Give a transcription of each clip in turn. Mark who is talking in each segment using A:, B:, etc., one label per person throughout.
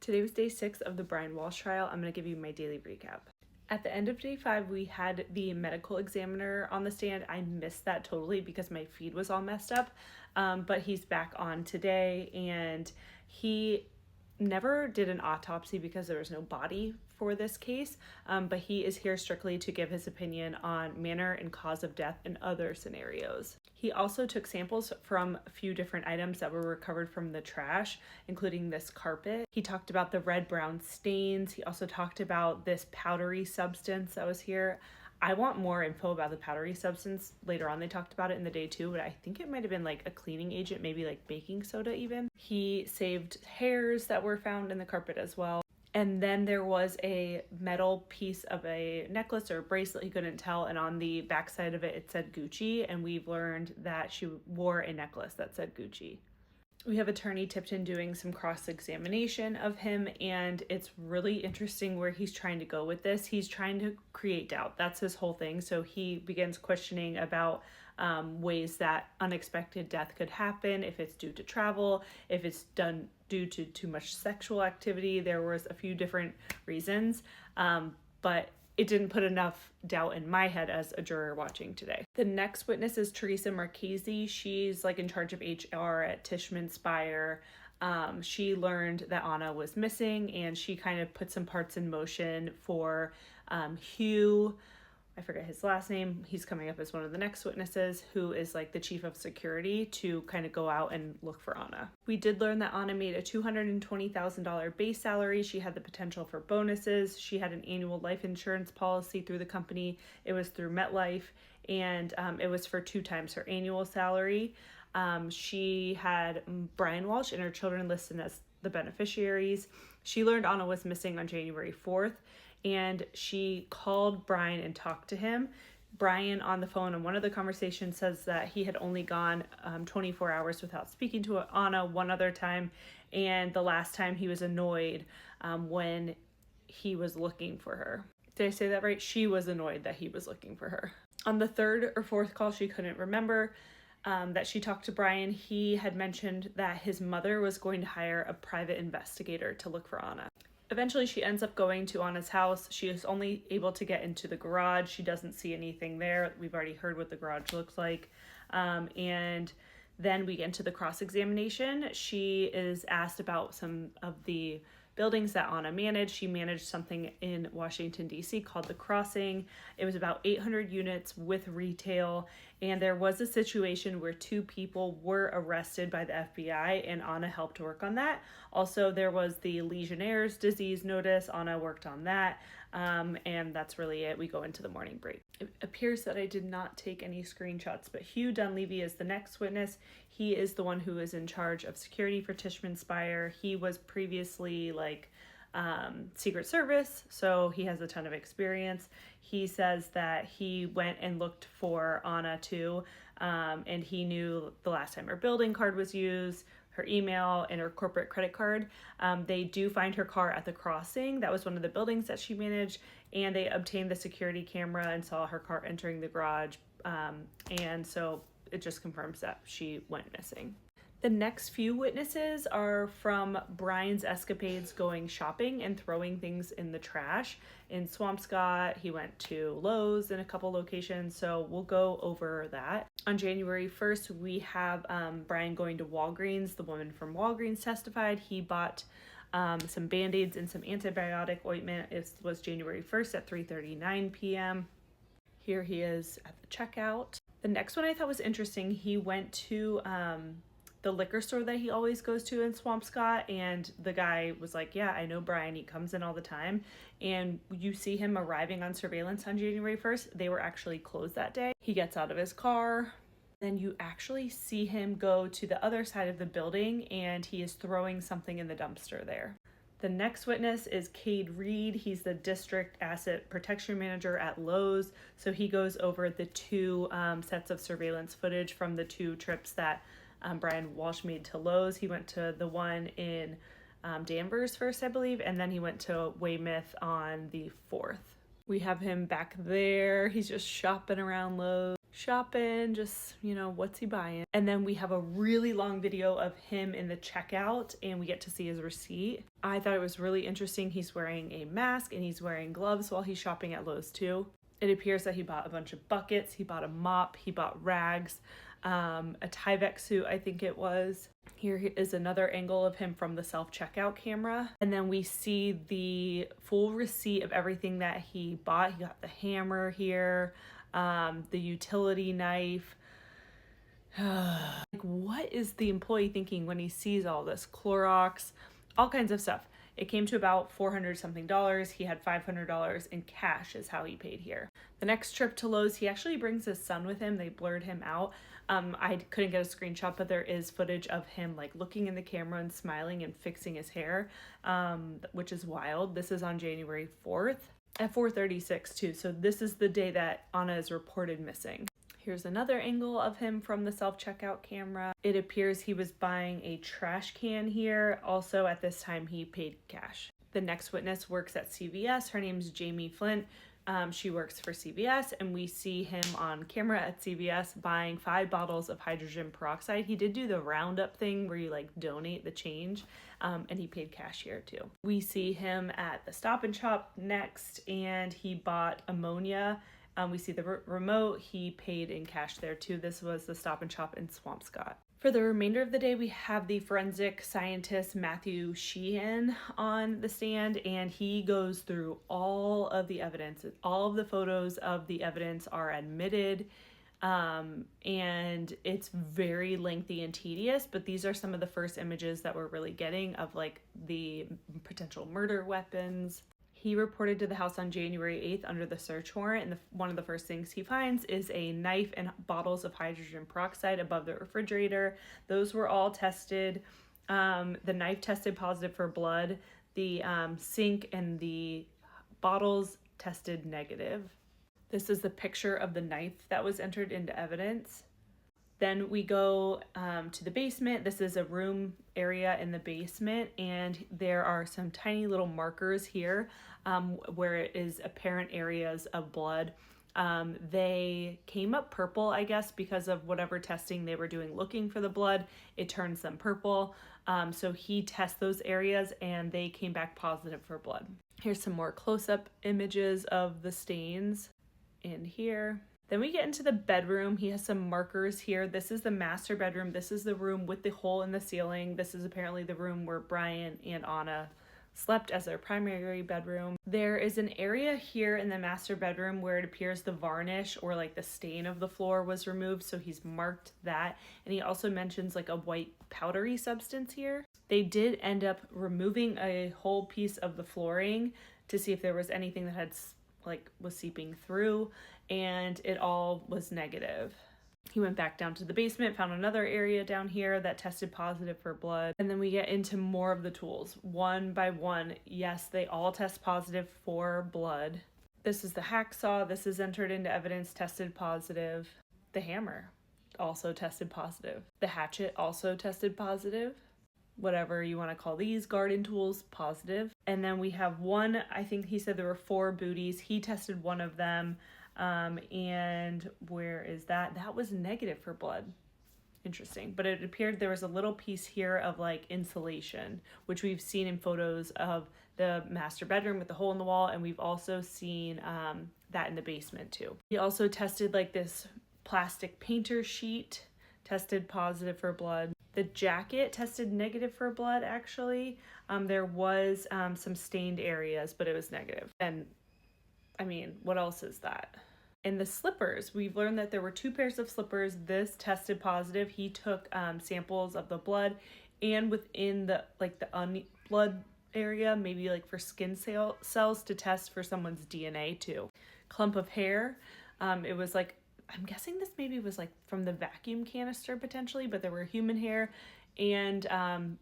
A: Today was day 6 of the Brian Walshe trial. I'm going to give you my daily recap. At the end of day 5, we had the medical examiner on the stand. I missed that totally because my feed was all messed up, but he's back on today, and he never did an autopsy because there was no body for this case, but he is here strictly to give his opinion on manner and cause of death in other scenarios. He also took samples from a few different items that were recovered from the trash, including this carpet. He talked about the red-brown stains. He also talked about this powdery substance that was here. I want more info about the powdery substance. Later on, they talked about it in the day 2, but I think it might have been like a cleaning agent, maybe like baking soda even. He saved hairs that were found in the carpet as well. And then there was a metal piece of a necklace or bracelet, he couldn't tell, and on the backside of it, it said Gucci, and we've learned that she wore a necklace that said Gucci. We have attorney Tipton doing some cross-examination of him, and it's really interesting where he's trying to go with this. He's trying to create doubt. That's his whole thing. So he begins questioning about ways that unexpected death could happen, if it's due to travel, if it's done due to too much sexual activity. There was a few different reasons, but it didn't put enough doubt in my head as a juror watching today. The next witness is Teresa Marchese. She's like in charge of HR at Tishman Speyer. She learned that Anna was missing, and she kind of put some parts in motion for Hugh, I forget his last name, he's coming up as one of the next witnesses, who is like the chief of security, to kind of go out and look for Anna. We did learn that Anna made a $220,000 base salary. She had the potential for bonuses. She had an annual life insurance policy through the company. It was through MetLife, and it was for 2 times her annual salary. She had Brian Walshe and her children listed as the beneficiaries. She learned Anna was missing on January 4th. And she called Brian and talked to him. Brian on the phone in one of the conversations says that he had only gone 24 hours without speaking to Anna one other time. And the last time he was annoyed when he was looking for her. Did I say that right? She was annoyed that he was looking for her. On the 3rd or 4th call, she couldn't remember that she talked to Brian. He had mentioned that his mother was going to hire a private investigator to look for Anna. Eventually, she ends up going to Anna's house. She is only able to get into the garage. She doesn't see anything there. We've already heard what the garage looks like. And then we get into the cross-examination. She is asked about some of the buildings that Anna managed. She managed something in Washington, D.C. called The Crossing. It was about 800 units with retail, and there was a situation where 2 people were arrested by the FBI, and Anna helped work on that. Also, there was the Legionnaire's disease notice. Anna worked on that, and that's really it. We go into the morning break. It appears that I did not take any screenshots, but Hugh Dunleavy is the next witness. He is the one who is in charge of security for Tishman Speyer. He was previously Secret Service, so he has a ton of experience. He says that he went and looked for Anna too, and he knew the last time her building card was used, her email, and her corporate credit card. They do find her car at the crossing. That was one of the buildings that she managed, and they obtained the security camera and saw her car entering the garage, and so it just confirms that she went missing. The next few witnesses are from Brian's escapades going shopping and throwing things in the trash. In Swampscott, he went to Lowe's in a couple locations, so we'll go over that. On January 1st, we have Brian going to Walgreens. The woman from Walgreens testified. He bought some Band-Aids and some antibiotic ointment. It was January 1st at 3:39 p.m. Here he is at the checkout. The next one I thought was interesting. He went to the liquor store that he always goes to in Swampscott, and the guy was like, yeah, I know Brian, he comes in all the time. And you see him arriving on surveillance on January 1st. They were actually closed that day. He gets out of his car. Then you actually see him go to the other side of the building, and he is throwing something in the dumpster there. The next witness is Cade Reed. He's the district asset protection manager at Lowe's. So he goes over the 2 sets of surveillance footage from the 2 trips that Brian Walshe made to Lowe's. He went to the one in Danvers first, I believe, and then he went to Weymouth on the 4th. We have him back there. He's just shopping around Lowe's, shopping, just, you know, what's he buying? And then we have a really long video of him in the checkout and we get to see his receipt. I thought it was really interesting. He's wearing a mask and he's wearing gloves while he's shopping at Lowe's too. It appears that he bought a bunch of buckets, he bought a mop, he bought rags, a Tyvek suit, I think it was. Here is another angle of him from the self-checkout camera. And then we see the full receipt of everything that he bought. He got the hammer here, the utility knife. Like, what is the employee thinking when he sees all this? Clorox, all kinds of stuff. It came to about $400 something. He had $500 in cash is how he paid here. The next trip to Lowe's, he actually brings his son with him. They blurred him out. I couldn't get a screenshot, but there is footage of him like looking in the camera and smiling and fixing his hair, which is wild. This is on January 4th at 4:36 too. So this is the day that Anna is reported missing. Here's another angle of him from the self-checkout camera. It appears he was buying a trash can here. Also at this time, he paid cash. The next witness works at CVS. Her name's Jamie Flint. She works for CVS and we see him on camera at CVS buying 5 bottles of hydrogen peroxide. He did do the roundup thing where you like donate the change, and he paid cash here too. We see him at the Stop and Shop next and he bought ammonia. We see the remote. He paid in cash there too. This was the Stop and Shop in Swampscott. For the remainder of the day, we have the forensic scientist Matthew Sheehan on the stand, and he goes through all of the evidence. All of the photos of the evidence are admitted, and it's very lengthy and tedious, but these are some of the first images that we're really getting of like the potential murder weapons. He reported to the house on January 8th under the search warrant, and one of the first things he finds is a knife and bottles of hydrogen peroxide above the refrigerator. Those were all tested. The knife tested positive for blood. The sink and the bottles tested negative. This is the picture of the knife that was entered into evidence. Then we go to the basement. This is a room area in the basement, and there are some tiny little markers here where it is apparent areas of blood. They came up purple, I guess, because of whatever testing they were doing looking for the blood. It turns them purple. So he tests those areas, and they came back positive for blood. Here's some more close-up images of the stains in here. Then we get into the bedroom. He has some markers here. This is the master bedroom. This is the room with the hole in the ceiling. This is apparently the room where Brian and Anna slept as their primary bedroom. There is an area here in the master bedroom where it appears the varnish or like the stain of the floor was removed. So he's marked that. And he also mentions like a white powdery substance here. They did end up removing a whole piece of the flooring to see if there was anything that had was seeping through, and it all was negative. He went back down to the basement, found another area down here that tested positive for blood, and then we get into more of the tools one by one. Yes, they all test positive for blood. This is the hacksaw. This is entered into evidence, tested positive. The hammer also tested positive. The hatchet also tested positive. Whatever you want to call these garden tools, positive. And then we have one, I think he said there were 4 booties. He tested one of them. And where is that? That was negative for blood. Interesting. But it appeared there was a little piece here of like insulation, which we've seen in photos of the master bedroom with the hole in the wall. And we've also seen that in the basement too. He also tested like this plastic painter sheet, tested positive for blood. The jacket tested negative for blood, actually. There was some stained areas, but it was negative. And, I mean, what else is that? And the slippers, we've learned that there were 2 pairs of slippers. This tested positive. He took samples of the blood and within the blood area, maybe like for skin cells to test for someone's DNA too. Clump of hair. It was like, I'm guessing this maybe was like from the vacuum canister potentially, but there were human hair and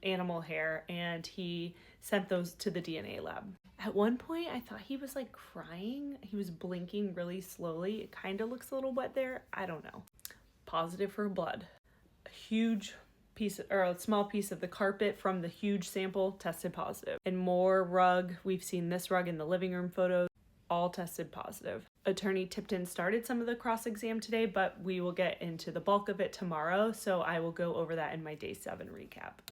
A: animal hair, and he sent those to the DNA lab. At one point, I thought he was like crying. He was blinking really slowly. It kind of looks a little wet there. I don't know. Positive for blood. A huge piece or a small piece of the carpet from the huge sample tested positive. And more rug. We've seen this rug in the living room photos. all tested positive. Attorney Tipton started some of the cross-exam today, but we will get into the bulk of it tomorrow, so I will go over that in my day 7 recap.